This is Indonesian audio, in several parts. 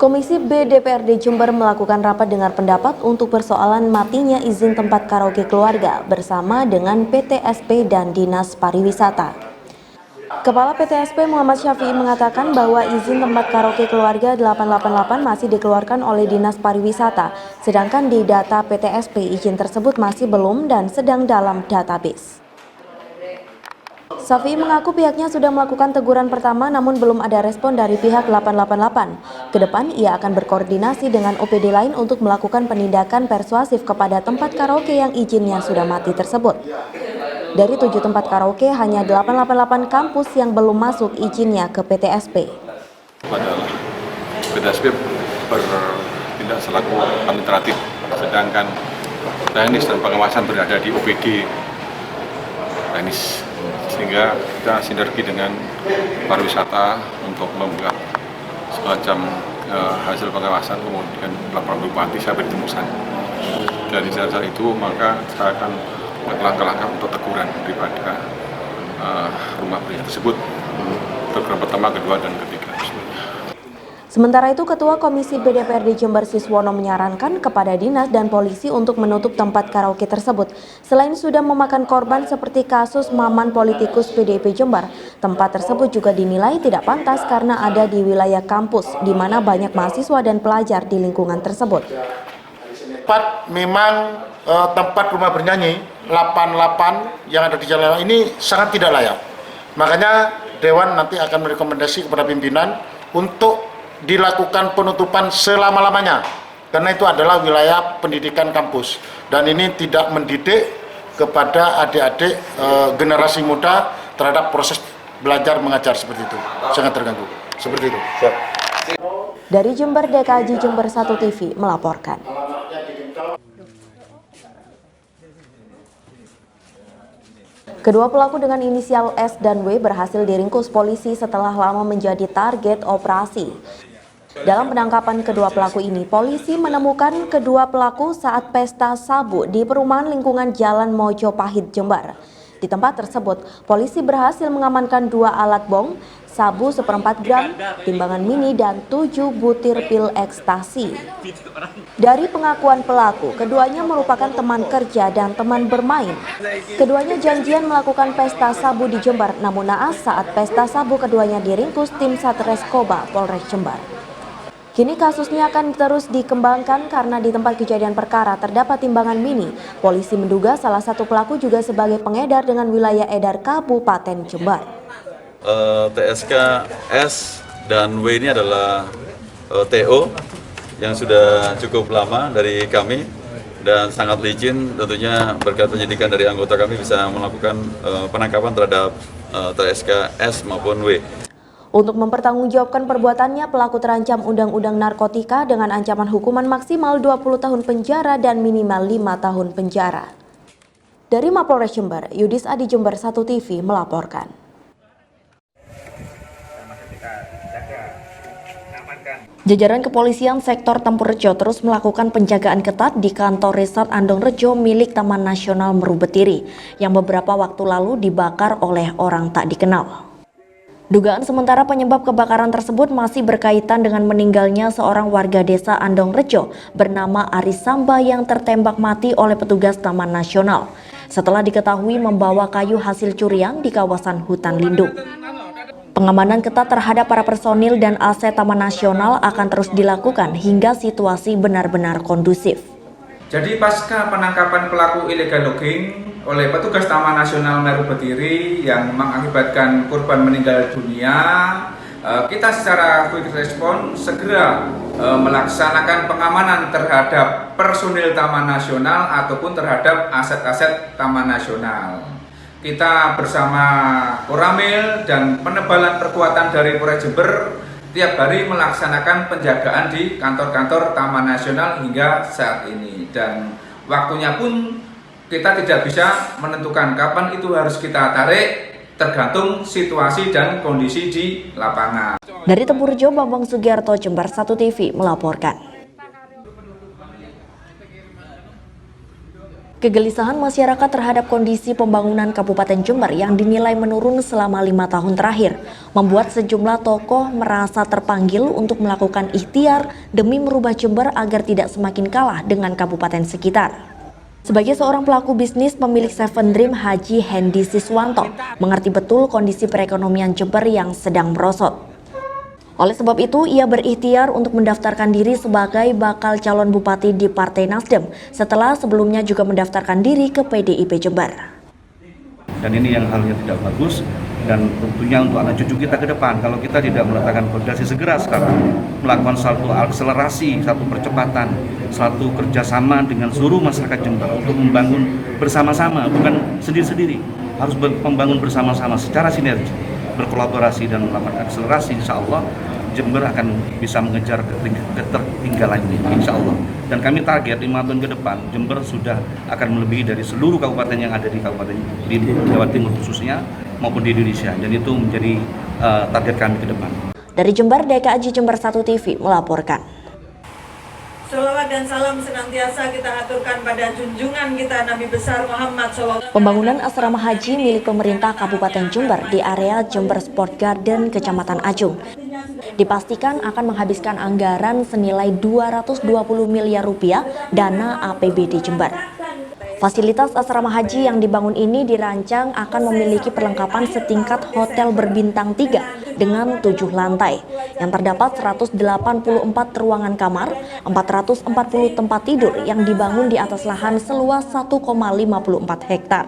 Komisi B DPRD Jember melakukan rapat dengar pendapat untuk persoalan matinya izin tempat karaoke keluarga bersama dengan PTSP dan Dinas Pariwisata. Kepala PTSP Muhammad Syafi'i mengatakan bahwa izin tempat karaoke keluarga 888 masih dikeluarkan oleh Dinas Pariwisata, sedangkan di data PTSP izin tersebut masih belum dan sedang dalam database. Syafi'i mengaku pihaknya sudah melakukan teguran pertama namun belum ada respon dari pihak 888. Kedepan ia akan berkoordinasi dengan OPD lain untuk melakukan penindakan persuasif kepada tempat karaoke yang izinnya sudah mati tersebut. Dari 7 tempat karaoke, hanya 888 kampus yang belum masuk izinnya ke PTSP. PTSP bertindak selaku administratif, sedangkan teknis dan pengawasan berada di OPD teknis, sehingga kita sinergi dengan pariwisata untuk membuat semacam hasil pengawasan, kemudian laporan bupati sampai di tembusan. Dari dasar itu maka saya akan langkah-langkah untuk teguran daripada rumah pria tersebut, teguran pertama, kedua, dan ketiga. Sementara itu, Ketua Komisi B DPRD Jember Siswono menyarankan kepada dinas dan polisi untuk menutup tempat karaoke tersebut. Selain sudah memakan korban seperti kasus Maman politikus PDIP Jember, tempat tersebut juga dinilai tidak pantas karena ada di wilayah kampus, di mana banyak mahasiswa dan pelajar di lingkungan tersebut. Memang tempat rumah bernyanyi 88 yang ada di Jalan ini sangat tidak layak. Makanya Dewan nanti akan merekomendasi kepada pimpinan untuk dilakukan penutupan selama-lamanya, karena itu adalah wilayah pendidikan kampus dan ini tidak mendidik kepada adik-adik generasi muda terhadap proses belajar mengajar seperti itu, sangat terganggu seperti itu. Dari Jember, DKJ Jember 1 TV melaporkan. Kedua pelaku dengan inisial S dan W berhasil diringkus polisi setelah lama menjadi target operasi. Dalam penangkapan kedua pelaku ini, polisi menemukan kedua pelaku saat pesta sabu di perumahan lingkungan Jalan Mojopahit, Jember. Di tempat tersebut, polisi berhasil mengamankan 2 alat bong, sabu 1/4 gram, timbangan mini, dan 7 butir pil ekstasi. Dari pengakuan pelaku, keduanya merupakan teman kerja dan teman bermain. Keduanya janjian melakukan pesta sabu di Jember, namun naas saat pesta sabu keduanya diringkus tim Satreskoba Polres Jember. Kini kasusnya akan terus dikembangkan karena di tempat kejadian perkara terdapat timbangan mini. Polisi menduga salah satu pelaku juga sebagai pengedar dengan wilayah edar Kabupaten Jember. TSK S dan W ini adalah TO yang sudah cukup lama dari kami dan sangat licin. Tentunya berkat penyidikan dari anggota kami bisa melakukan penangkapan terhadap TSK S maupun W. Untuk mempertanggungjawabkan perbuatannya, pelaku terancam Undang-Undang Narkotika dengan ancaman hukuman maksimal 20 tahun penjara dan minimal 5 tahun penjara. Dari Mapolres Jember, Yudis Adi Jember 1 TV melaporkan. Jajaran kepolisian sektor Tempurrejo terus melakukan penjagaan ketat di kantor Resort Andong Rejo milik Taman Nasional Meru Betiri yang beberapa waktu lalu dibakar oleh orang tak dikenal. Dugaan sementara penyebab kebakaran tersebut masih berkaitan dengan meninggalnya seorang warga desa Andong Rejo bernama Aris Samba yang tertembak mati oleh petugas Taman Nasional setelah diketahui membawa kayu hasil curian di kawasan hutan lindung. Pengamanan ketat terhadap para personil dan aset Taman Nasional akan terus dilakukan hingga situasi benar-benar kondusif. Jadi pasca penangkapan pelaku illegal logging oleh petugas Taman Nasional Meru Betiri yang mengakibatkan korban meninggal dunia, kita secara quick response segera melaksanakan pengamanan terhadap personil Taman Nasional ataupun terhadap aset-aset Taman Nasional. Kita bersama Koramil dan penebalan perkuatan dari Polres Jember tiap hari melaksanakan penjagaan di kantor-kantor Taman Nasional hingga saat ini, dan waktunya pun kita tidak bisa menentukan kapan itu harus kita tarik, tergantung situasi dan kondisi di lapangan. Dari Tempurrejo, Bambang Sugiarto, Jember 1 TV melaporkan. Kegelisahan masyarakat terhadap kondisi pembangunan Kabupaten Jember yang dinilai menurun selama 5 tahun terakhir membuat sejumlah tokoh merasa terpanggil untuk melakukan ikhtiar demi merubah Jember agar tidak semakin kalah dengan kabupaten sekitar. Sebagai seorang pelaku bisnis pemilik Seven Dream, Haji Hendi Siswanto mengerti betul kondisi perekonomian Jember yang sedang merosot. Oleh sebab itu, ia berikhtiar untuk mendaftarkan diri sebagai bakal calon bupati di Partai Nasdem setelah sebelumnya juga mendaftarkan diri ke PDIP Jember. Dan ini yang hal yang tidak bagus, dan tentunya untuk anak cucu kita ke depan, kalau kita tidak meletakkan fondasi segera sekarang, melakukan satu akselerasi, satu percepatan, satu kerjasama dengan seluruh masyarakat Jember untuk membangun bersama-sama, bukan sendiri-sendiri, harus membangun bersama-sama secara sinergi, berkolaborasi dan melakukan akselerasi. Insya Allah Jember akan bisa mengejar ketertinggalan ini, insya Allah. Dan kami target 5 tahun ke depan Jember sudah akan melebihi dari seluruh kabupaten yang ada di kabupaten di Jawa Timur khususnya maupun di Indonesia. Dan itu menjadi target kami ke depan. Dari Jember, DKJ Jember 1 TV melaporkan. Sholawat dan salam senantiasa kita aturkan pada junjungan kita Nabi besar Muhammad SAW. Pembangunan asrama haji milik pemerintah Kabupaten Jember di area Jember Sport Garden, Kecamatan Ajung dipastikan akan menghabiskan anggaran senilai 220 miliar rupiah dana APBD Jember. Fasilitas asrama haji yang dibangun ini dirancang akan memiliki perlengkapan setingkat hotel berbintang 3 dengan 7 lantai yang terdapat 184 ruangan kamar, 440 tempat tidur yang dibangun di atas lahan seluas 1,54 hektar.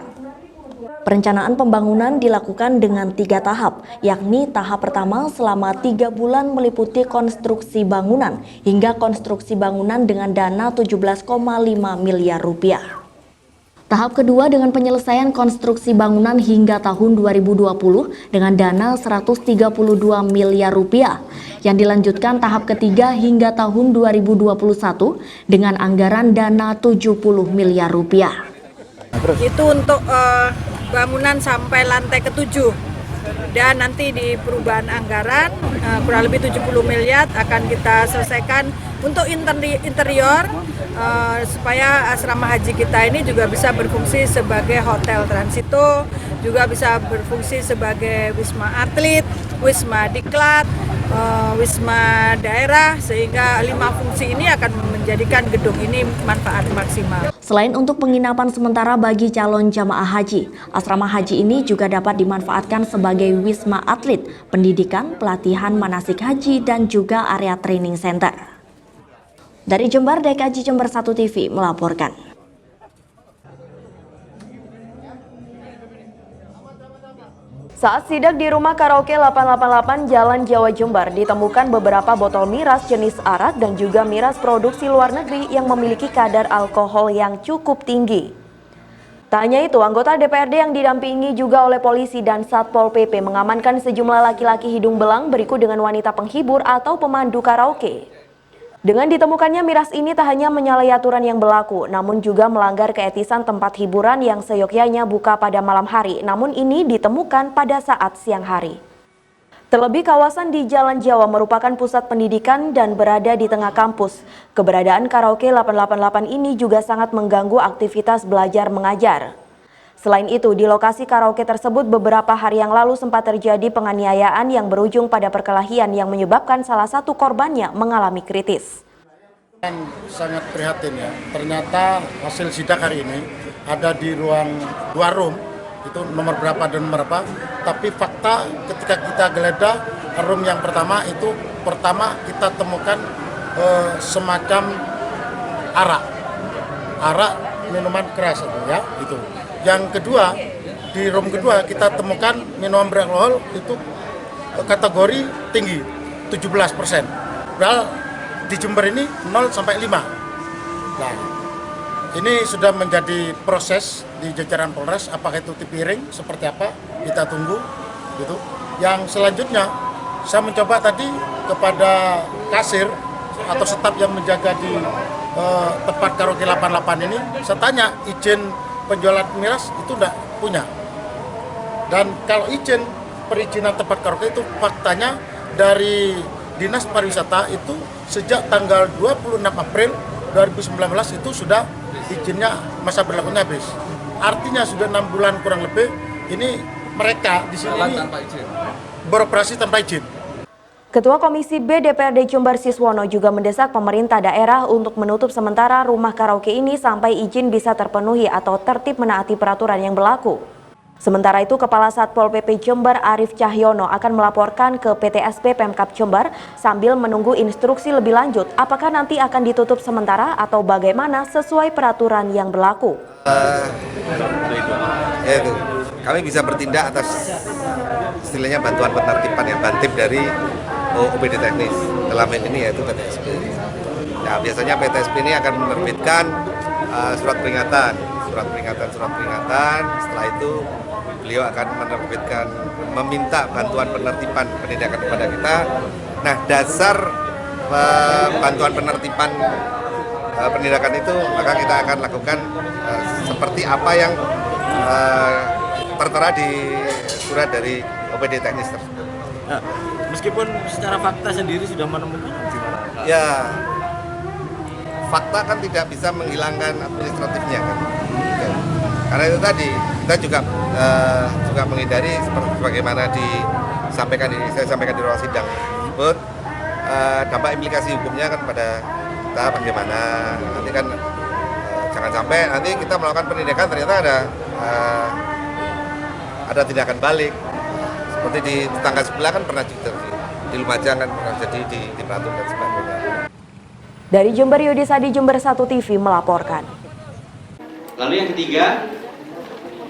Perencanaan pembangunan dilakukan dengan 3 tahap, yakni tahap pertama selama 3 bulan meliputi konstruksi bangunan hingga konstruksi bangunan dengan dana 17,5 miliar rupiah. Tahap kedua dengan penyelesaian konstruksi bangunan hingga tahun 2020 dengan dana 132 miliar rupiah. Yang dilanjutkan tahap ketiga hingga tahun 2021 dengan anggaran dana 70 miliar rupiah. Itu untuk bangunan sampai lantai ke-7. Dan nanti di perubahan anggaran kurang lebih 70 miliar akan kita selesaikan untuk interior supaya asrama haji kita ini juga bisa berfungsi sebagai hotel transito, juga bisa berfungsi sebagai wisma atlet, wisma diklat, wisma daerah, sehingga 5 fungsi ini akan menjadikan gedung ini manfaat maksimal. Selain untuk penginapan sementara bagi calon jamaah haji, asrama haji ini juga dapat dimanfaatkan sebagai wisma atlet, pendidikan, pelatihan manasik haji, dan juga area training center. Dari Jember, DKJ Jember 1 TV melaporkan. Saat sidak di rumah karaoke 888 Jalan Jawa Jember ditemukan beberapa botol miras jenis arak dan juga miras produksi luar negeri yang memiliki kadar alkohol yang cukup tinggi. Tak hanya itu, anggota DPRD yang didampingi juga oleh polisi dan Satpol PP mengamankan sejumlah laki-laki hidung belang berikut dengan wanita penghibur atau pemandu karaoke. Dengan ditemukannya miras ini tak hanya menyalahi aturan yang berlaku, namun juga melanggar keetisan tempat hiburan yang seyogyanya buka pada malam hari, namun ini ditemukan pada saat siang hari. Terlebih kawasan di Jalan Jawa merupakan pusat pendidikan dan berada di tengah kampus. Keberadaan karaoke 888 ini juga sangat mengganggu aktivitas belajar mengajar. Selain itu, di lokasi karaoke tersebut beberapa hari yang lalu sempat terjadi penganiayaan yang berujung pada perkelahian yang menyebabkan salah satu korbannya mengalami kritis. Sangat prihatin ya, ternyata hasil sidak hari ini ada di ruang 2 room, itu nomor berapa dan nomor berapa, tapi fakta ketika kita geledah room yang pertama itu kita temukan semacam arak minuman keras ya itu. Yang kedua, di room kedua kita temukan minuman beralkohol itu kategori tinggi 17%. Padahal di Jember ini 0 sampai 5. Nah, ini sudah menjadi proses di jajaran Polres, apakah itu tipiring seperti apa kita tunggu gitu. Yang selanjutnya saya mencoba tadi kepada kasir atau staf yang menjaga di tempat karaoke 88 ini, saya tanya izin penjualan miras itu enggak punya. Dan kalau izin perizinan tempat karaoke itu faktanya dari Dinas Pariwisata itu sejak tanggal 26 April 2019 itu sudah izinnya masa berlakunya habis. Artinya sudah 6 bulan kurang lebih ini mereka di sini beroperasi tanpa izin. Ketua Komisi B DPRD Jember Siswono juga mendesak pemerintah daerah untuk menutup sementara rumah karaoke ini sampai izin bisa terpenuhi atau tertib menaati peraturan yang berlaku. Sementara itu, Kepala Satpol PP Jember Arif Cahyono akan melaporkan ke PTSP Pemkab Jember sambil menunggu instruksi lebih lanjut apakah nanti akan ditutup sementara atau bagaimana sesuai peraturan yang berlaku. Yaitu, kami bisa bertindak atas istilahnya bantuan penertiban yang bantip dari OPD teknis dalam ini yaitu PTSP. Nah, biasanya PTSP ini akan menerbitkan surat peringatan. Setelah itu beliau akan meminta bantuan penertiban penindakan kepada kita. Nah, dasar bantuan penertiban penindakan itu maka kita akan lakukan seperti apa yang tertera di surat dari OPD teknis tersebut. Nah, meskipun secara fakta sendiri sudah menemukan ya, fakta kan tidak bisa menghilangkan administratifnya kan. Ya. Karena itu tadi kita juga menghindari seperti bagaimana saya sampaikan di ruang sidang tersebut, dampak implikasi hukumnya kan pada kita bagaimana nanti kan jangan sampai nanti kita melakukan penindakan ternyata ada tindakan balik seperti di tetangga sebelah kan pernah juga di Lumajang kan pernah jadi di Batu dan sebagainya. Dari Jember, Yudisadi, Jember 1 TV melaporkan. Lalu yang ketiga,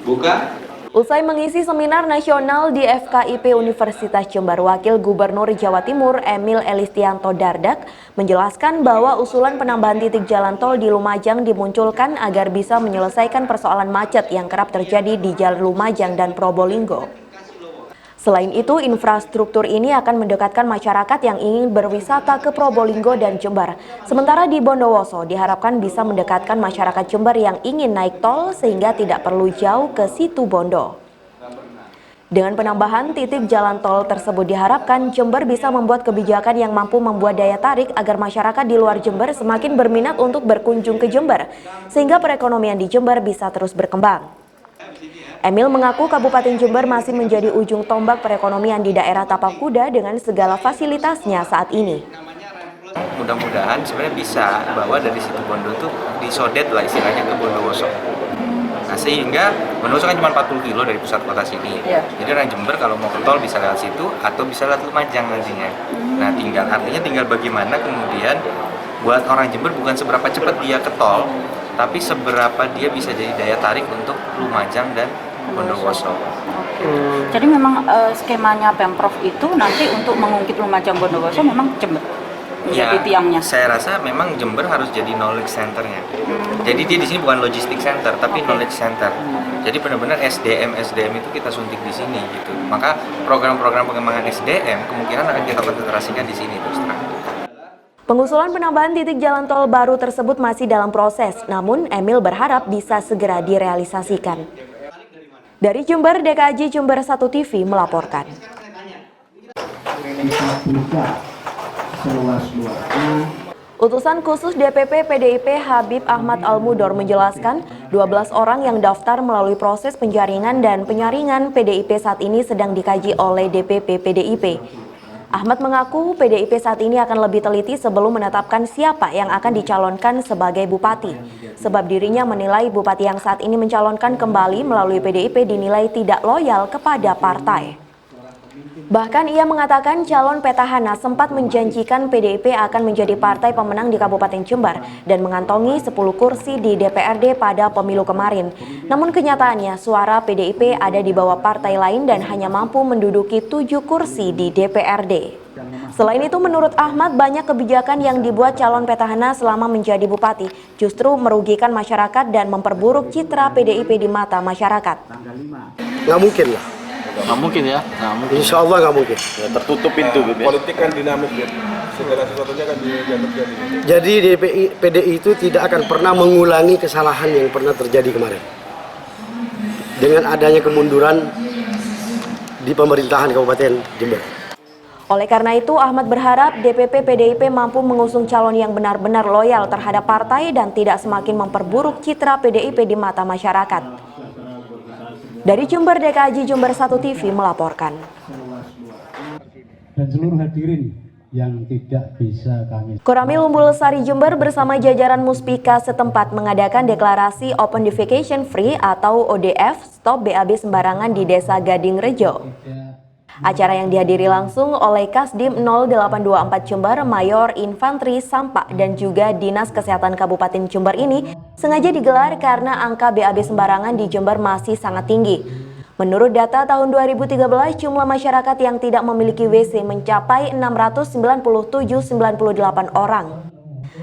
buka. Usai mengisi seminar nasional di FKIP Universitas Jember, Wakil Gubernur Jawa Timur Emil Elistianto Dardak menjelaskan bahwa usulan penambahan titik jalan tol di Lumajang dimunculkan agar bisa menyelesaikan persoalan macet yang kerap terjadi di Jalan Lumajang dan Probolinggo. Selain itu, infrastruktur ini akan mendekatkan masyarakat yang ingin berwisata ke Probolinggo dan Jember. Sementara di Bondowoso diharapkan bisa mendekatkan masyarakat Jember yang ingin naik tol sehingga tidak perlu jauh ke Situ Bondo. Dengan penambahan titik jalan tol tersebut diharapkan Jember bisa membuat kebijakan yang mampu membuat daya tarik agar masyarakat di luar Jember semakin berminat untuk berkunjung ke Jember, sehingga perekonomian di Jember bisa terus berkembang. Emil mengaku Kabupaten Jember masih menjadi ujung tombak perekonomian di daerah Tapal Kuda dengan segala fasilitasnya saat ini. Mudah-mudahan sebenarnya bisa bahwa dari Situ Bondo itu disodet lah istilahnya ke Bondowoso. Nah, sehingga Bondowoso kan cuma 40 kilo dari pusat kota sini. Jadi orang Jember kalau mau ke tol bisa lewat situ atau bisa lewat Lumajang nantinya. Nah, tinggal bagaimana kemudian buat orang Jember bukan seberapa cepat dia ke tol, tapi seberapa dia bisa jadi daya tarik untuk Lumajang dan Bondowoso. Jadi memang skemanya Pemprov itu nanti untuk mengungkit Lumajang Bondowoso memang Jember menjadi tiangnya. Saya rasa memang Jember harus jadi knowledge center-nya. Jadi dia di sini bukan logistik center tapi knowledge center. Jadi benar-benar SDM itu kita suntik di sini gitu. Maka program-program pengembangan SDM kemungkinan akan kita konsentrasikan di sini terus terang. Pengusulan penambahan titik jalan tol baru tersebut masih dalam proses, namun Emil berharap bisa segera direalisasikan. Dari Jember, DKJ Jember 1 TV melaporkan. Utusan khusus DPP PDIP Habib Ahmad Al-Mudor menjelaskan 12 orang yang daftar melalui proses penjaringan dan penyaringan PDIP saat ini sedang dikaji oleh DPP PDIP. Ahmad mengaku PDIP saat ini akan lebih teliti sebelum menetapkan siapa yang akan dicalonkan sebagai bupati. Sebab dirinya menilai bupati yang saat ini mencalonkan kembali melalui PDIP dinilai tidak loyal kepada partai. Bahkan ia mengatakan calon petahana sempat menjanjikan PDIP akan menjadi partai pemenang di Kabupaten Jember dan mengantongi 10 kursi di DPRD pada pemilu kemarin. Namun kenyataannya suara PDIP ada di bawah partai lain dan hanya mampu menduduki 7 kursi di DPRD. Selain itu menurut Ahmad banyak kebijakan yang dibuat calon petahana selama menjadi bupati justru merugikan masyarakat dan memperburuk citra PDIP di mata masyarakat. Nggak mungkin lah. Nggak mungkin ya? Nggak mungkin. Insya Allah nggak mungkin. Ya, tertutup pintu gitu ya. Politik kan dinamis, segala sesuatunya kan terjadi. Jadi PDI itu tidak akan pernah mengulangi kesalahan yang pernah terjadi kemarin. Dengan adanya kemunduran di pemerintahan Kabupaten Jember. Oleh karena itu, Ahmad berharap DPP PDIP mampu mengusung calon yang benar-benar loyal terhadap partai dan tidak semakin memperburuk citra PDIP di mata masyarakat. Dari Jember, DKJ Jember 1 TV melaporkan. Dan seluruh hadirin yang tidak bisa kami. Koramil Umbul Sari Jember bersama jajaran Muspika setempat mengadakan deklarasi Open Defecation Free atau ODF Stop BAB Sembarangan di Desa Gading Rejo. Acara yang dihadiri langsung oleh Kasdim 0824 Jember, Mayor Infantri Sampak dan juga Dinas Kesehatan Kabupaten Jember ini sengaja digelar karena angka BAB sembarangan di Jember masih sangat tinggi. Menurut data tahun 2013, jumlah masyarakat yang tidak memiliki WC mencapai 697.098 orang.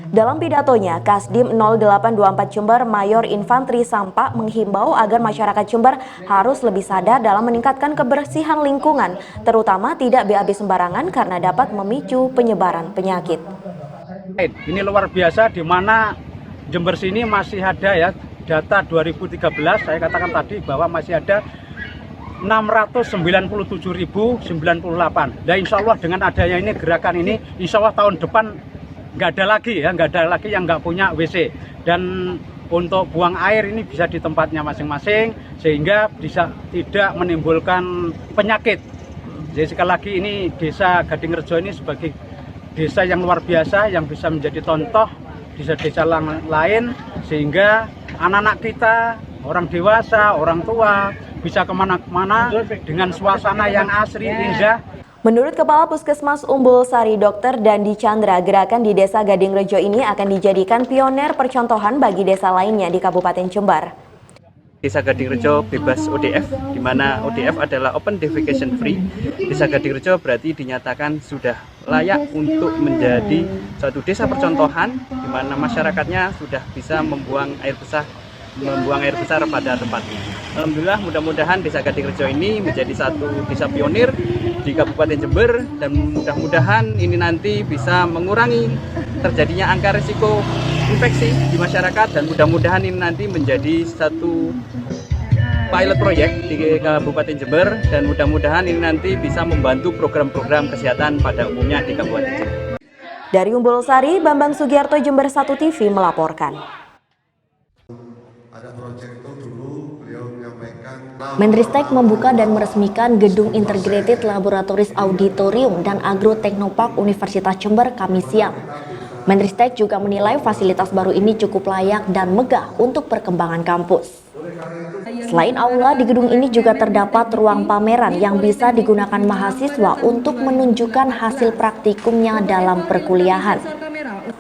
Dalam pidatonya, Kasdim 0824 Jember, Mayor Infantri Sampak menghimbau agar masyarakat Jember harus lebih sadar dalam meningkatkan kebersihan lingkungan, terutama tidak BAB sembarangan karena dapat memicu penyebaran penyakit. Ini luar biasa di mana Jember sini masih ada ya data 2013, saya katakan tadi bahwa masih ada 697.098. Dan insya Allah dengan adanya ini gerakan ini, insya Allah tahun depan nggak ada lagi yang nggak punya WC, dan untuk buang air ini bisa di tempatnya masing-masing sehingga bisa tidak menimbulkan penyakit. Jadi sekali lagi ini Desa Gading Rejo ini sebagai desa yang luar biasa yang bisa menjadi contoh desa-desa lain sehingga anak-anak kita, orang dewasa, orang tua bisa kemana-mana dengan suasana yang asri, indah. Menurut Kepala Puskesmas Umbul Sari Dr. Dandi Chandra, gerakan di Desa Gading Rejo ini akan dijadikan pioner percontohan bagi desa lainnya di Kabupaten Jember. Desa Gading Rejo bebas ODF, di mana ODF adalah Open Defecation Free. Desa Gading Rejo berarti dinyatakan sudah layak untuk menjadi suatu desa percontohan, di mana masyarakatnya sudah bisa membuang air besar pada tempatnya. Alhamdulillah, mudah-mudahan Desa Gading Rejo ini menjadi satu desa pionir di Kabupaten Jember, dan mudah-mudahan ini nanti bisa mengurangi terjadinya angka risiko infeksi di masyarakat, dan mudah-mudahan ini nanti menjadi satu pilot project di Kabupaten Jember, dan mudah-mudahan ini nanti bisa membantu program-program kesehatan pada umumnya di Kabupaten Jember. Dari Umbul Sari, Bambang Sugiarto, Jember 1 TV melaporkan. Menristek membuka dan meresmikan Gedung Integrated Laboratories Auditorium dan Agroteknopark Universitas Jember Kamis siang. Menristek juga menilai fasilitas baru ini cukup layak dan megah untuk perkembangan kampus. Selain aula, di gedung ini juga terdapat ruang pameran yang bisa digunakan mahasiswa untuk menunjukkan hasil praktikumnya dalam perkuliahan.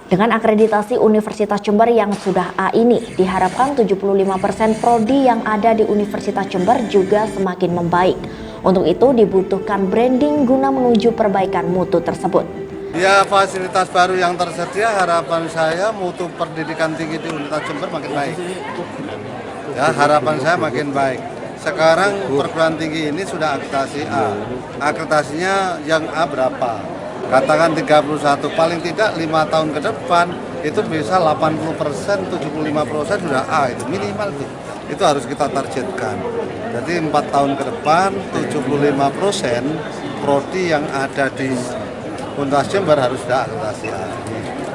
Dengan akreditasi Universitas Jember yang sudah A ini, diharapkan 75% prodi yang ada di Universitas Jember juga semakin membaik. Untuk itu dibutuhkan branding guna menuju perbaikan mutu tersebut. Ya, fasilitas baru yang tersedia, harapan saya mutu pendidikan tinggi di Universitas Jember makin baik. Ya, harapan saya makin baik. Sekarang perguruan tinggi ini sudah akreditasi A. Akreditasinya yang A berapa? Katakan 31, paling tidak 5 tahun ke depan itu bisa 80%, 75% sudah A, itu minimal itu. Itu harus kita targetkan. Jadi 4 tahun ke depan 75% prodi yang ada di Universitas Jember harus sudah akreditasi A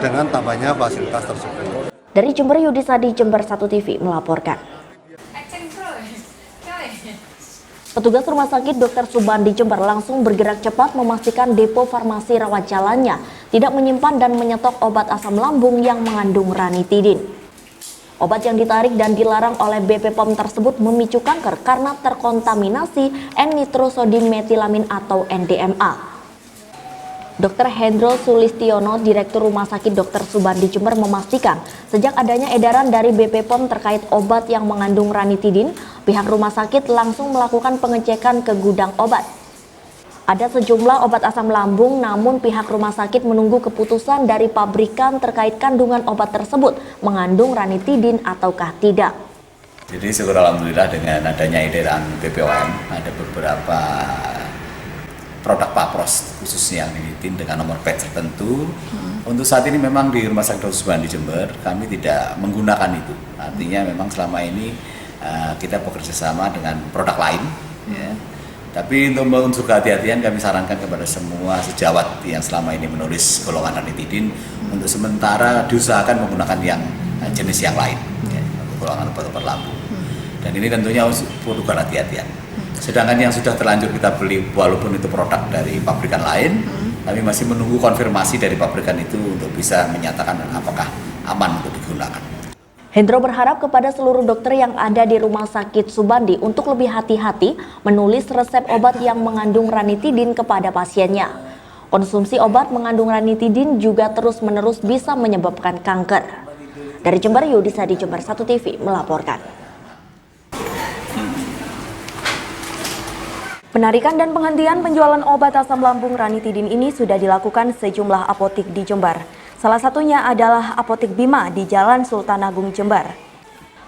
dengan tambahnya fasilitas tersebut. Dari Jember, Yudisadi, Jember 1 TV melaporkan. Petugas Rumah Sakit Dr. Subandi Jember langsung bergerak cepat memastikan depo farmasi rawat jalannya tidak menyimpan dan menyetok obat asam lambung yang mengandung ranitidin. Obat yang ditarik dan dilarang oleh BP POM tersebut memicu kanker karena terkontaminasi N-nitrosodimethylamine atau NDMA. Dr. Hendro Sulistiono, Direktur Rumah Sakit Dr. Subandi Jember memastikan sejak adanya edaran dari BP POM terkait obat yang mengandung ranitidin, pihak rumah sakit langsung melakukan pengecekan ke gudang obat. Ada sejumlah obat asam lambung, namun pihak rumah sakit menunggu keputusan dari pabrikan terkait kandungan obat tersebut mengandung ranitidin ataukah tidak. Jadi syukur alhamdulillah dengan adanya edaran BPOM, ada beberapa produk Papros khususnya yang diitin dengan nomor batch tertentu. Untuk saat ini memang di Rumah Sakit Dr. Subandi Jember kami tidak menggunakan itu. Artinya memang selama ini kita bekerja sama dengan produk lain, ya. Tapi untuk unsur kehati-hatian kami sarankan kepada semua sejawat yang selama ini menulis golongan ranitidin untuk sementara diusahakan menggunakan yang jenis yang lain, ya, golongan obat-obat lambung. Dan ini tentunya perlu kehati-hatian. Sedangkan yang sudah terlanjur kita beli walaupun itu produk dari pabrikan lain, kami masih menunggu konfirmasi dari pabrikan itu untuk bisa menyatakan apakah aman untuk digunakan. Hendro berharap kepada seluruh dokter yang ada di Rumah Sakit Subandi untuk lebih hati-hati menulis resep obat yang mengandung ranitidin kepada pasiennya. Konsumsi obat mengandung ranitidin juga terus-menerus bisa menyebabkan kanker. Dari Jember, Yudisa di Jember 1 TV melaporkan. Penarikan dan penghentian penjualan obat asam lambung ranitidin ini sudah dilakukan sejumlah apotik di Jember. Salah satunya adalah Apotik Bima di Jalan Sultan Agung, Jember.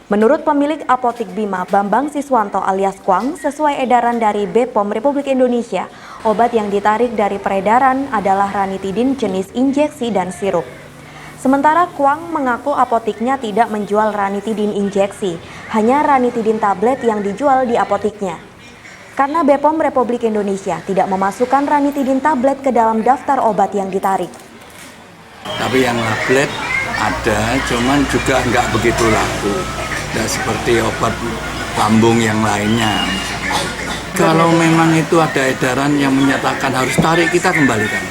Menurut pemilik Apotik Bima, Bambang Siswanto alias Kwang, sesuai edaran dari BPOM Republik Indonesia, obat yang ditarik dari peredaran adalah ranitidin jenis injeksi dan sirup. Sementara Kwang mengaku apotiknya tidak menjual ranitidin injeksi, hanya ranitidin tablet yang dijual di apotiknya. Karena BPOM Republik Indonesia tidak memasukkan ranitidin tablet ke dalam daftar obat yang ditarik. Tapi yang tablet ada, cuman juga nggak begitu laku. Nggak seperti obat lambung yang lainnya. Kalau memang itu ada edaran yang menyatakan harus tarik, kita kembalikan.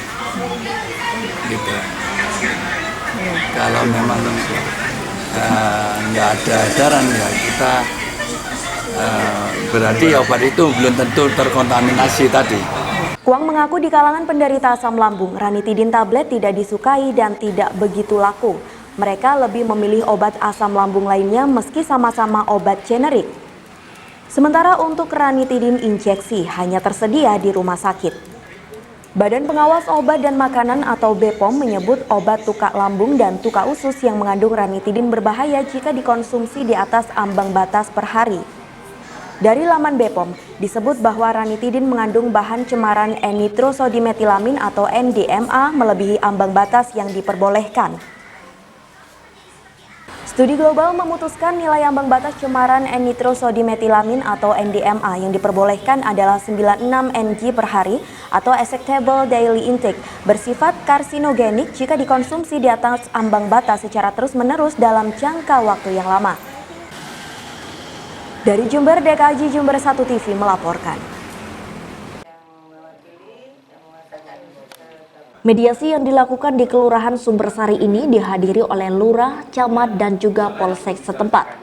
Gitu. Kalau memang nggak ada edaran, ya kita berarti obat itu belum tentu terkontaminasi tadi. Kwang mengaku di kalangan penderita asam lambung, ranitidin tablet tidak disukai dan tidak begitu laku. Mereka lebih memilih obat asam lambung lainnya meski sama-sama obat generik. Sementara untuk ranitidin injeksi hanya tersedia di rumah sakit. Badan Pengawas Obat dan Makanan atau BPOM menyebut obat tukak lambung dan tukak usus yang mengandung ranitidin berbahaya jika dikonsumsi di atas ambang batas per hari. Dari laman BPOM, disebut bahwa ranitidin mengandung bahan cemaran N-nitrosodimetilamin atau NDMA melebihi ambang batas yang diperbolehkan. Studi global memutuskan nilai ambang batas cemaran N-nitrosodimetilamin atau NDMA yang diperbolehkan adalah 96 Ng per hari atau acceptable daily intake, bersifat karsinogenik jika dikonsumsi di atas ambang batas secara terus-menerus dalam jangka waktu yang lama. Dari Jember, DKJ Jember 1 TV melaporkan. Mediasi yang dilakukan di Kelurahan Sumbersari ini dihadiri oleh Lurah, Camat, dan juga Polsek setempat.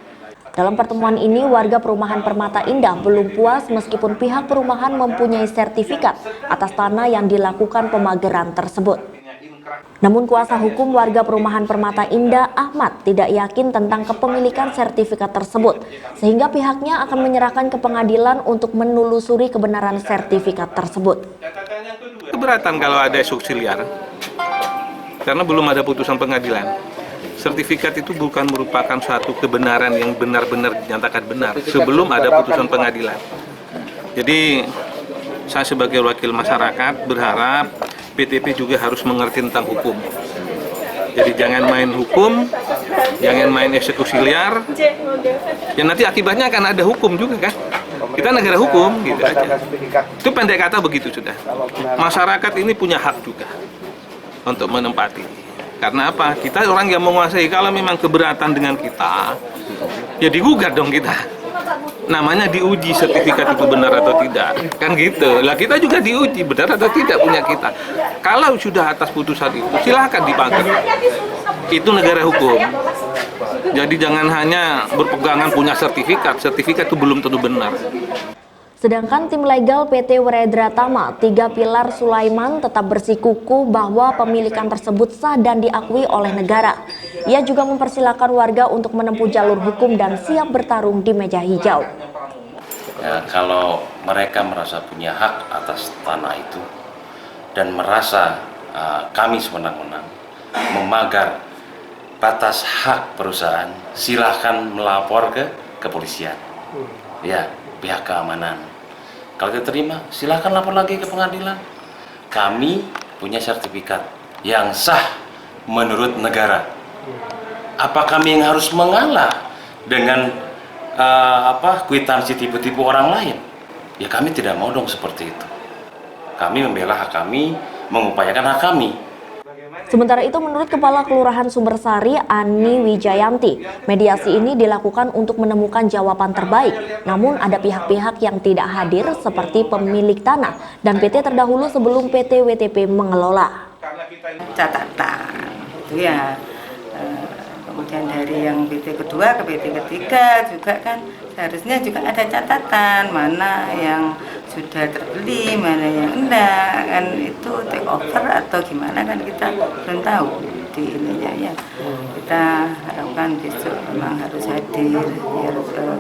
Dalam pertemuan ini, warga perumahan Permata Indah belum puas meskipun pihak perumahan mempunyai sertifikat atas tanah yang dilakukan pemageran tersebut. Namun kuasa hukum warga perumahan Permata Indah, Ahmad, tidak yakin tentang kepemilikan sertifikat tersebut, sehingga pihaknya akan menyerahkan ke pengadilan untuk menelusuri kebenaran sertifikat tersebut. Keberatan kalau ada instruksi liar, karena belum ada putusan pengadilan. Sertifikat itu bukan merupakan suatu kebenaran yang benar-benar dinyatakan benar sebelum ada putusan pengadilan. Jadi saya sebagai wakil masyarakat berharap PTP juga harus mengerti tentang hukum. Jadi jangan main hukum, jangan main eksekusi liar. Ya nanti akibatnya akan ada hukum juga kan. Kita negara hukum, gitu aja. Itu pendek kata begitu sudah. Masyarakat ini punya hak juga untuk menempati. Karena apa? Kita orang yang menguasai. Kalau memang keberatan dengan kita, ya digugat dong kita. Namanya diuji sertifikat itu benar atau tidak, kan gitu. Lah kita juga diuji benar atau tidak punya kita. Kalau sudah atas putusan itu, silahkan dipakai. Itu negara hukum. Jadi jangan hanya berpegangan punya sertifikat itu belum tentu benar. Sedangkan tim legal PT Weredra Tama, 3 Pilar Sulaiman tetap bersikukuh bahwa pemilikan tersebut sah dan diakui oleh negara. Ia juga mempersilahkan warga untuk menempuh jalur hukum dan siap bertarung di meja hijau. Ya, kalau mereka merasa punya hak atas tanah itu dan merasa kami sewenang-wenang memagar batas hak perusahaan, silahkan melapor ke kepolisian, ya pihak keamanan. Kalau diterima, silahkan lapor lagi ke pengadilan. Kami punya sertifikat yang sah menurut negara. Apa kami yang harus mengalah dengan kwitansi tipu-tipu orang lain? Ya kami tidak mau dong seperti itu. Kami membela hak kami, mengupayakan hak kami. Sementara itu, menurut Kepala Kelurahan Sumbersari, Ani Wijayanti, mediasi ini dilakukan untuk menemukan jawaban terbaik. Namun ada pihak-pihak yang tidak hadir seperti pemilik tanah dan PT terdahulu sebelum PT WTP mengelola. Catatan itu ya, kemudian dari yang PT kedua ke PT ketiga juga kan seharusnya juga ada catatan mana yang sudah terbeli, mana yang enggak, kan itu take over atau gimana kan kita belum tahu di ininya ya. Kita harapkan besok memang harus hadir biar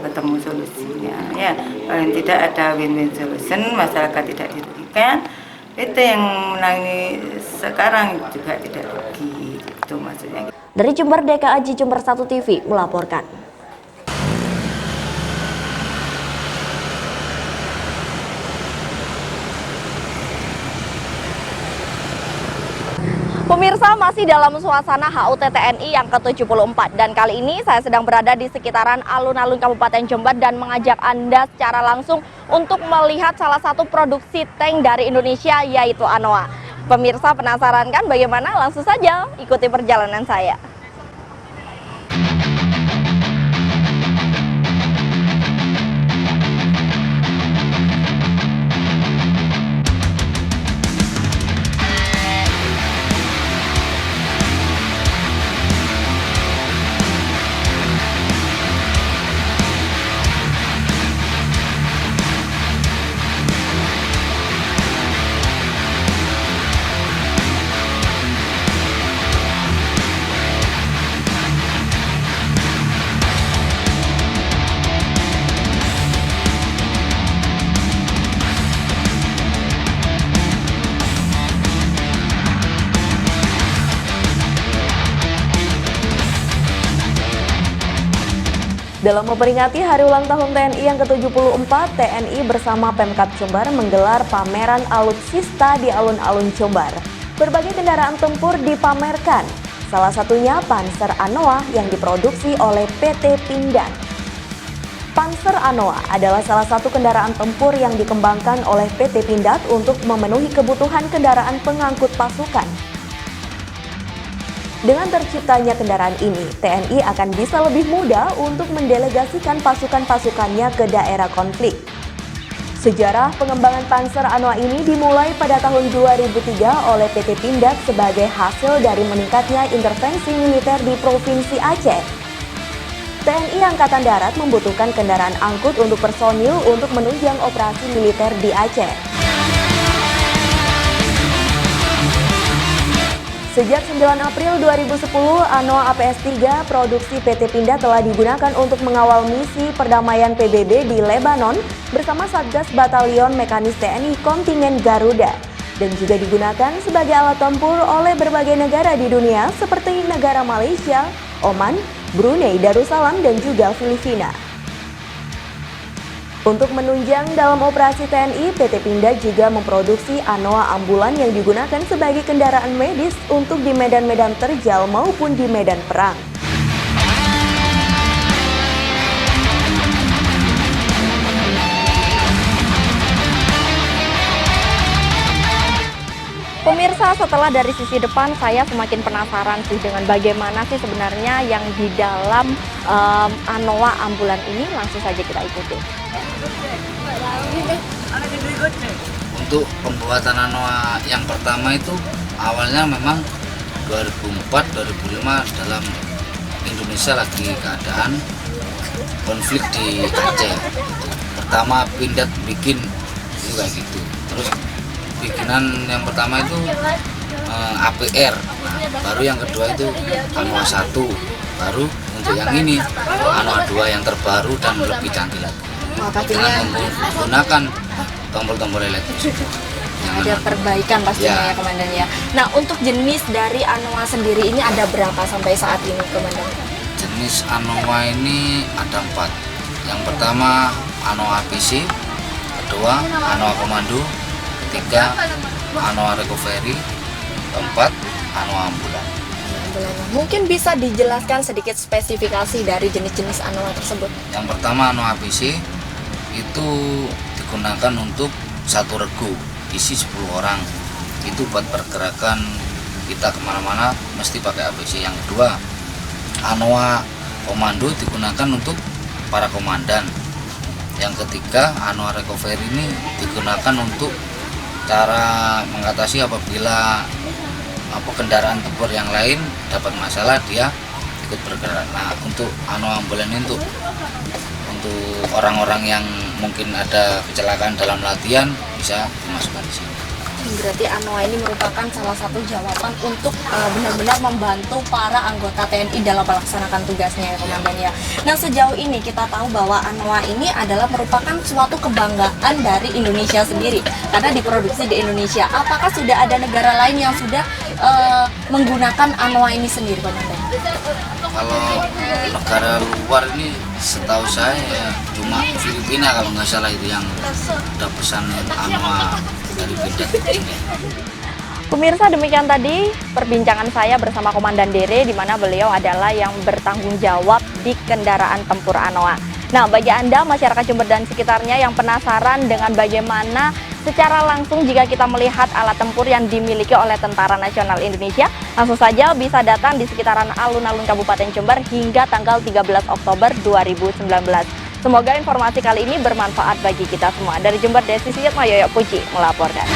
ketemu solusinya ya. Paling tidak ada win-win solution, masyarakat tidak dirugikan. PT yang menangani sekarang juga tidak rugi, itu maksudnya. Dari Jember, DKAJ Jember 1 TV melaporkan. Pemirsa, masih dalam suasana HUT TNI yang ke-74 dan kali ini saya sedang berada di sekitaran alun-alun Kabupaten Jember dan mengajak Anda secara langsung untuk melihat salah satu produksi tank dari Indonesia, yaitu Anoa. Pemirsa penasaran kan bagaimana? Langsung saja ikuti perjalanan saya. Dalam memperingati Hari Ulang Tahun TNI yang ke-74, TNI bersama Pemkab Jember menggelar pameran alutsista di alun-alun Jember. Berbagai kendaraan tempur dipamerkan, salah satunya Panzer Anoa yang diproduksi oleh PT Pindad. Panzer Anoa adalah salah satu kendaraan tempur yang dikembangkan oleh PT Pindad untuk memenuhi kebutuhan kendaraan pengangkut pasukan. Dengan terciptanya kendaraan ini, TNI akan bisa lebih mudah untuk mendelegasikan pasukan-pasukannya ke daerah konflik. Sejarah pengembangan Panzer Anoa ini dimulai pada tahun 2003 oleh PT Pindad sebagai hasil dari meningkatnya intervensi militer di Provinsi Aceh. TNI Angkatan Darat membutuhkan kendaraan angkut untuk personil untuk menunjang operasi militer di Aceh. Sejak 9 April 2010, Anoa APS-3 produksi PT Pindad telah digunakan untuk mengawal misi perdamaian PBB di Lebanon bersama Satgas Batalion Mekanis TNI Kontingen Garuda dan juga digunakan sebagai alat tempur oleh berbagai negara di dunia seperti negara Malaysia, Oman, Brunei Darussalam dan juga Filipina. Untuk menunjang dalam operasi TNI, PT Pindad juga memproduksi Anoa ambulan yang digunakan sebagai kendaraan medis untuk di medan-medan terjal maupun di medan perang. Pemirsa, setelah dari sisi depan saya semakin penasaran sih dengan bagaimana sih sebenarnya yang di dalam Anoa ambulan ini. Langsung saja kita ikuti. Untuk pembuatan Anoa yang pertama itu awalnya memang 2004-2005 dalam Indonesia lagi keadaan konflik di Aceh. Pertama Pindad bikin itu kayak gitu. Terus bikinan yang pertama itu APR, nah, baru yang kedua itu Anoa 1, baru untuk yang ini Anoa 2 yang terbaru dan lebih canggih lagi. Dengan menggunakan tombol-tombol elektrik. Ada perbaikan pastinya ya Komandan ya. Nah, untuk jenis dari Anoa sendiri ini ada berapa sampai saat ini Komandan? Jenis Anoa ini ada 4. Yang pertama Anoa PC, kedua Anoa Komando, ketiga Anoa Recovery, keempat Anoa Ambulan. Mungkin bisa dijelaskan sedikit spesifikasi dari jenis-jenis Anoa tersebut. Yang pertama Anoa PC itu digunakan untuk satu regu isi 10 orang. Itu buat pergerakan kita kemana-mana mesti pakai APC. Yang kedua, Anoa komando digunakan untuk para komandan. Yang ketiga, Anoa recovery ini digunakan untuk cara mengatasi apabila kendaraan tempur yang lain dapat masalah, dia ikut bergerak. Nah, untuk Anoa ambulan untuk orang-orang yang mungkin ada kecelakaan dalam latihan bisa dimasukkan di sini. Berarti Anoa ini merupakan salah satu jawaban untuk benar-benar membantu para anggota TNI dalam melaksanakan tugasnya ya Komandan ya. Nah, sejauh ini kita tahu bahwa Anoa ini adalah merupakan suatu kebanggaan dari Indonesia sendiri karena diproduksi di Indonesia. Apakah sudah ada negara lain yang sudah menggunakan Anoa ini sendiri Komandan? Kalau negara luar ini setahu saya cuma Filipina kalau nggak salah itu yang udah pesan Anoa dari Pindad ini. Pemirsa, demikian tadi perbincangan saya bersama Komandan Dere, di mana beliau adalah yang bertanggung jawab di kendaraan tempur Anoa. Nah, bagi Anda masyarakat Jember dan sekitarnya yang penasaran dengan bagaimana secara langsung jika kita melihat alat tempur yang dimiliki oleh Tentara Nasional Indonesia, langsung saja bisa datang di sekitaran alun-alun Kabupaten Jember hingga tanggal 13 Oktober 2019. Semoga informasi kali ini bermanfaat bagi kita semua. Dari Jember, Desi Siyatma, Yoyo Puji melaporkan.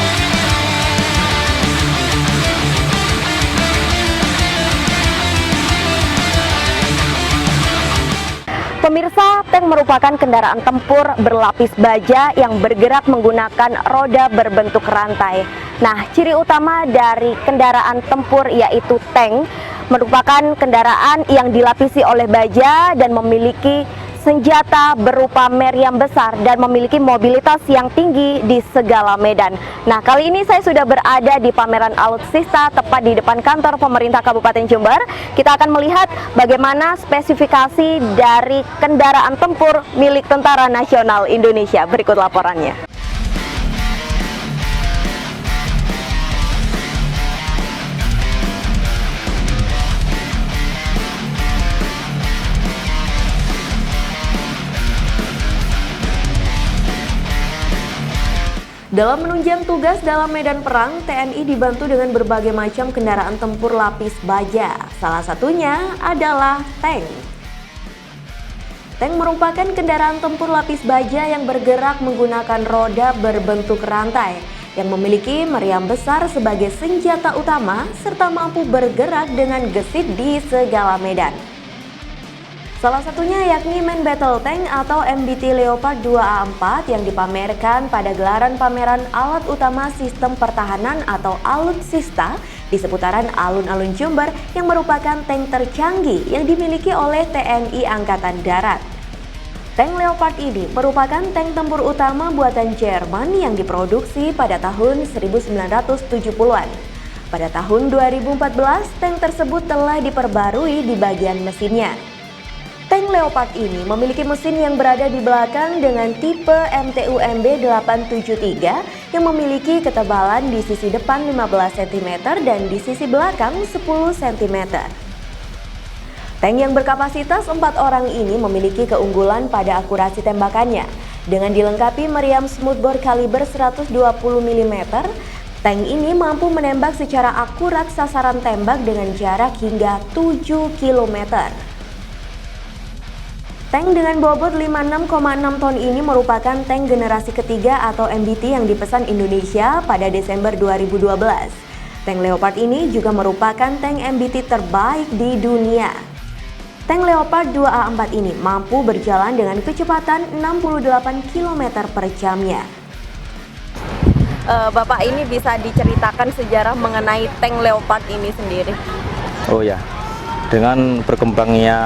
Pemirsa, tank merupakan kendaraan tempur berlapis baja yang bergerak menggunakan roda berbentuk rantai. Nah, ciri utama dari kendaraan tempur yaitu tank merupakan kendaraan yang dilapisi oleh baja dan memiliki senjata berupa meriam besar dan memiliki mobilitas yang tinggi di segala medan. Nah, kali ini saya sudah berada di pameran alutsista tepat di depan kantor pemerintah Kabupaten Jember. Kita akan melihat bagaimana spesifikasi dari kendaraan tempur milik Tentara Nasional Indonesia. Berikut laporannya. Dalam menunjang tugas dalam medan perang, TNI dibantu dengan berbagai macam kendaraan tempur lapis baja. Salah satunya adalah tank. Tank merupakan kendaraan tempur lapis baja yang bergerak menggunakan roda berbentuk rantai, yang memiliki meriam besar sebagai senjata utama, serta mampu bergerak dengan gesit di segala medan. Salah satunya yakni Main Battle Tank atau MBT Leopard 2A4 yang dipamerkan pada gelaran pameran alat utama sistem pertahanan atau alutsista di seputaran alun-alun Jember yang merupakan tank tercanggih yang dimiliki oleh TNI Angkatan Darat. Tank Leopard ini merupakan tank tempur utama buatan Jerman yang diproduksi pada tahun 1970-an. Pada tahun 2014, tank tersebut telah diperbarui di bagian mesinnya. Tank Leopard ini memiliki mesin yang berada di belakang dengan tipe MTU-MB 873 yang memiliki ketebalan di sisi depan 15 cm dan di sisi belakang 10 cm. Tank yang berkapasitas 4 orang ini memiliki keunggulan pada akurasi tembakannya. Dengan dilengkapi meriam smoothbore kaliber 120 mm, tank ini mampu menembak secara akurat sasaran tembak dengan jarak hingga 7 km. Tank dengan bobot 56,6 ton ini merupakan tank generasi ketiga atau MBT yang dipesan Indonesia pada Desember 2012. Tank Leopard ini juga merupakan tank MBT terbaik di dunia. Tank Leopard 2A4 ini mampu berjalan dengan kecepatan 68 km per jamnya. Bapak ini bisa diceritakan sejarah mengenai tank Leopard ini sendiri? Oh ya, dengan berkembangnya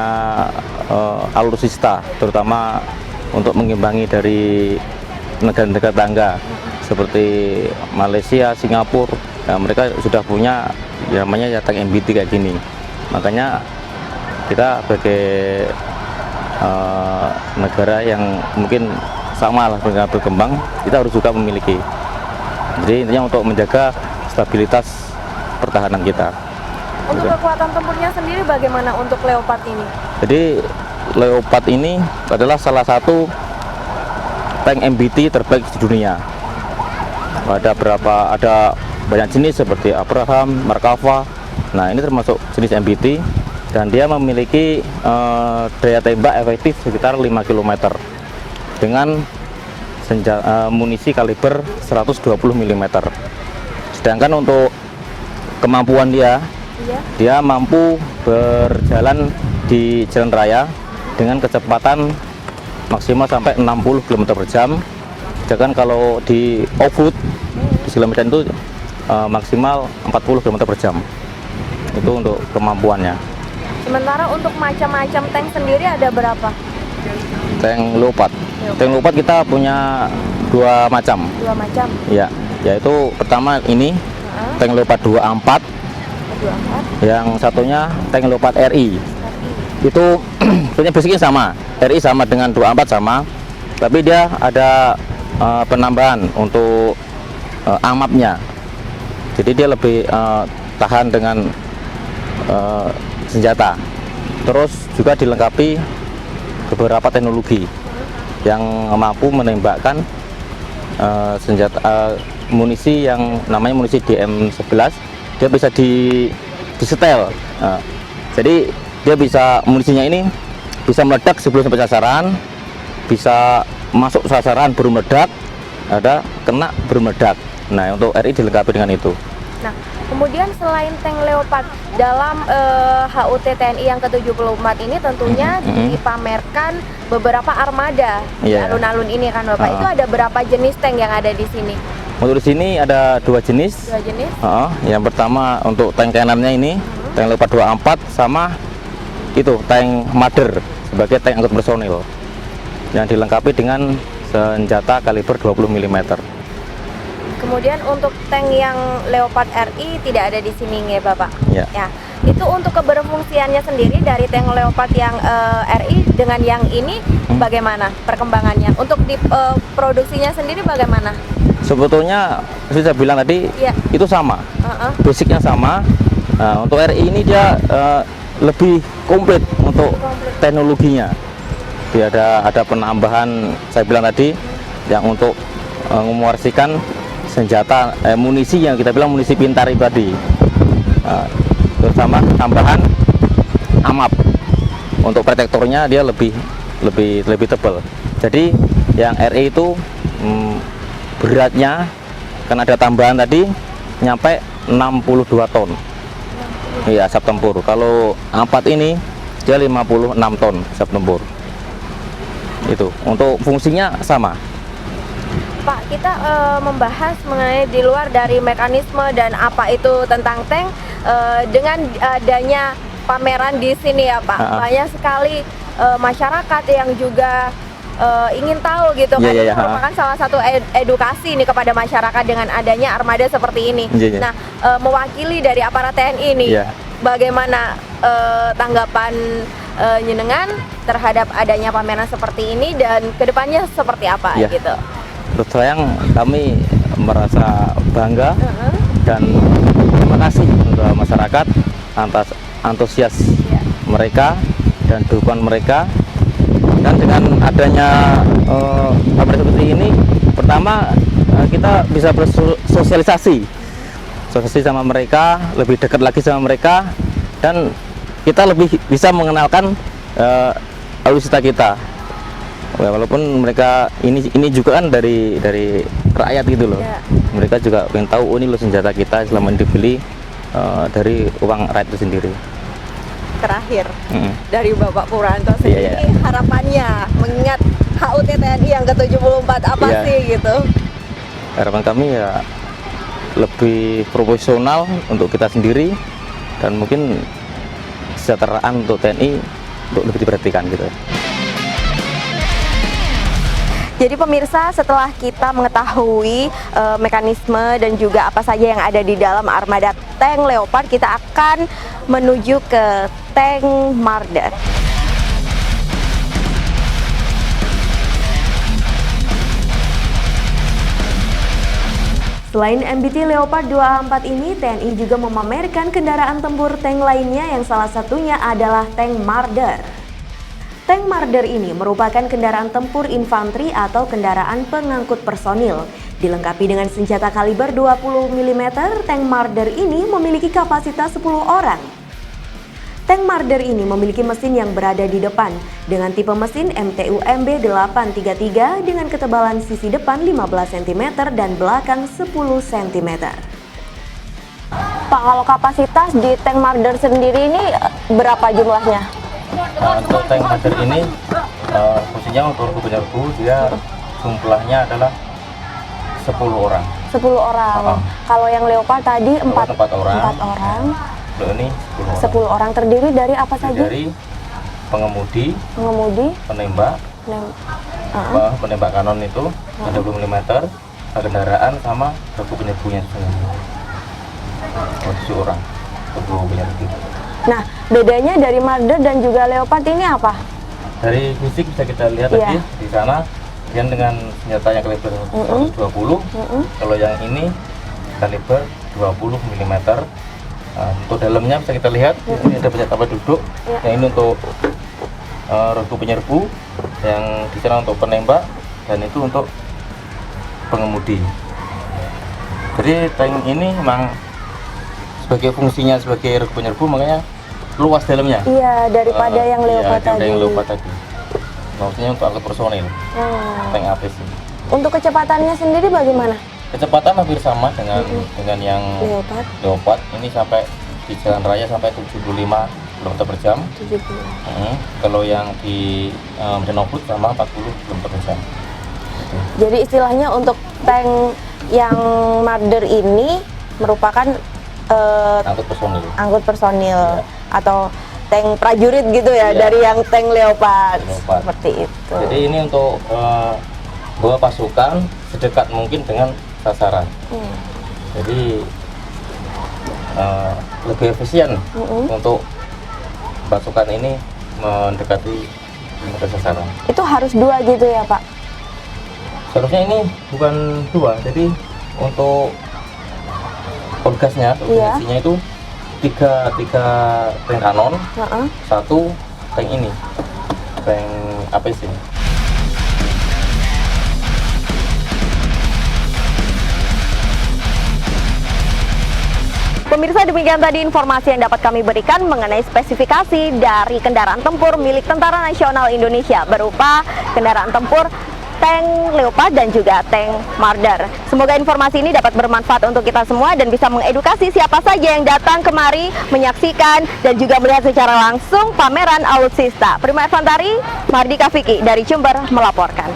alutsista, terutama untuk mengimbangi dari negara-negara tetangga seperti Malaysia, Singapura, mereka sudah punya namanya tank MBT kayak gini. Makanya kita sebagai negara yang mungkin sama lah dengan berkembang, kita harus juga memiliki. Jadi intinya untuk menjaga stabilitas pertahanan kita. Untuk kekuatan tempurnya sendiri bagaimana untuk Leopard ini? Jadi Leopard ini adalah salah satu tank MBT terbaik di dunia. Ada banyak jenis seperti Abraham, Merkava. Nah, ini termasuk jenis MBT dan dia memiliki daya tembak efektif sekitar 5 km dengan munisi kaliber 120 mm. Sedangkan untuk kemampuan dia mampu berjalan di jalan raya dengan kecepatan maksimal sampai 60 km/jam. Sedangkan kalau di off-road di segala medan itu maksimal 40 km/jam. Itu untuk kemampuannya. Sementara untuk macam-macam tank sendiri ada berapa? Tank Leopard. Tank Leopard kita punya 2 macam. 2 macam? Ya, yaitu pertama ini tank Leopard 24. Yang satunya tank Leopard RI. Itu sebenarnya basicnya sama. RI sama dengan 24 sama. Tapi dia ada penambahan untuk amapnya. Jadi dia lebih tahan dengan senjata. Terus juga dilengkapi beberapa teknologi yang mampu menembakkan munisi yang namanya munisi DM11. Dia bisa disetel. Jadi dia bisa, munisinya ini bisa meledak sebelum sampai sasaran, bisa masuk sasaran baru meledak, ada kena baru meledak. Nah, untuk RI dilengkapi dengan itu. Nah, kemudian selain tank Leopard dalam HUT TNI yang ke-74 ini tentunya dipamerkan beberapa armada di alun-alun ini kan Bapak. Itu ada berapa jenis tank yang ada di sini? Untuk di sini ada 2 jenis. 2 jenis? Yang pertama untuk tank kanannya ini, tank Leopard 24 sama itu tank Marder sebagai tank angkut personil yang dilengkapi dengan senjata kaliber 20 mm. Kemudian untuk tank yang Leopard RI tidak ada di sini ya Bapak? Ya. Itu untuk keberfungsiannya sendiri dari tank Leopard yang RI dengan yang ini bagaimana perkembangannya? Untuk di produksinya sendiri bagaimana? Sebetulnya seperti saya bilang tadi itu sama, basicnya sama. Nah, untuk RI ini dia lebih komplit untuk teknologinya. Dia ada penambahan saya bilang tadi yang untuk mewarisikan senjata munisi yang kita bilang munisi pintar tadi, bersama tambahan amap. Untuk protektornya dia lebih tebal. Jadi yang RI itu beratnya kan ada tambahan tadi nyampe 62 ton. Iya, sab tempur. Kalau 4 ini dia 56 ton sab tempur. Itu untuk fungsinya sama. Pak, kita membahas mengenai di luar dari mekanisme dan apa itu tentang tank, dengan adanya pameran di sini ya Pak. Banyak sekali masyarakat yang juga ingin tahu gitu kan. Ini merupakan salah satu edukasi ini kepada masyarakat dengan adanya armada seperti ini. Nah, mewakili dari aparat TNI ini, bagaimana tanggapan jenengan terhadap adanya pameran seperti ini dan kedepannya seperti apa gitu? Terus terang kami merasa bangga dan terima kasih untuk masyarakat atas antusias mereka dan dukungan mereka. Dan dengan adanya pameran seperti ini, pertama kita bisa bersosialisasi sama mereka, lebih dekat lagi sama mereka, dan kita lebih bisa mengenalkan alutsista kita. Walaupun mereka ini juga kan dari rakyat gitu loh. Mereka juga pengen tahu, oh ini loh senjata kita selama ini dibeli dari uang rakyat itu sendiri. Terakhir dari Bapak Purwanto sendiri, harapannya mengingat HUT TNI yang ke-74 apa sih gitu? Harapan kami ya lebih profesional untuk kita sendiri dan mungkin kesejahteraan untuk TNI untuk lebih diperhatikan gitu. Jadi pemirsa, setelah kita mengetahui mekanisme dan juga apa saja yang ada di dalam armada tank Leopard, kita akan menuju ke tank Marder. Selain MBT Leopard 24 ini, TNI juga memamerkan kendaraan tempur tank lainnya yang salah satunya adalah tank Marder. Tank Marder ini merupakan kendaraan tempur infanteri atau kendaraan pengangkut personil. Dilengkapi dengan senjata kaliber 20 mm, Tank Marder ini memiliki kapasitas 10 orang. Tank Marder ini memiliki mesin yang berada di depan dengan tipe mesin MTU MB833 dengan ketebalan sisi depan 15 cm dan belakang 10 cm. Pak, kalau kapasitas di Tank Marder sendiri ini berapa jumlahnya? Untuk Tank Marder ini fungsinya untuk regu dia jumlahnya adalah 10 orang. 10 orang. Kalau yang Leopard tadi 4 orang. Kalau ini 10 orang terdiri dari apa saja? Dari pengemudi, penembak, penembak kanon itu 20 mm, kendaraan sama regu penyerbunya sendiri. 7 orang regu penyerbu. Nah, bedanya dari Marder dan juga Leopard ini apa? Dari fisik bisa kita lihat tadi di sana yang dengan senjata yang kaliber 120, kalau yang ini kaliber 20 mm. Untuk dalamnya bisa kita lihat ini ada senjata duduk, yang ini untuk regu penyerbu, yang di sana untuk penembak, dan itu untuk pengemudi. Jadi tank ini memang sebagai fungsinya sebagai regu penyerbu, makanya luas dalamnya. Iya, daripada yang Leopard tadi. Maksudnya untuk angkut personil, tank APC. Untuk kecepatannya sendiri bagaimana? Kecepatan hampir sama dengan yang Leopard. Ini sampai di jalan raya sampai 75 km per jam. 70. Kalau yang di Medan Off-road sama 40 km per jam. Jadi istilahnya untuk tank yang Marder ini merupakan angkut personil atau tank prajurit gitu ya, dari yang tank Leopard. Seperti itu. Jadi ini untuk bawa pasukan sedekat mungkin dengan sasaran. Jadi lebih efisien untuk pasukan ini mendekati sasaran. Itu harus 2 gitu ya, Pak? Seharusnya ini bukan 2, jadi untuk orgasnya, isinya itu 3 tank kanon, 1 tank ini, tank APC. Pemirsa, demikian tadi informasi yang dapat kami berikan mengenai spesifikasi dari kendaraan tempur milik Tentara Nasional Indonesia berupa kendaraan tempur tank Leopard dan juga tank Marder. Semoga informasi ini dapat bermanfaat untuk kita semua dan bisa mengedukasi siapa saja yang datang kemari menyaksikan dan juga melihat secara langsung pameran alutsista. Prima Evantari, Mardika Vicky dari Jember melaporkan.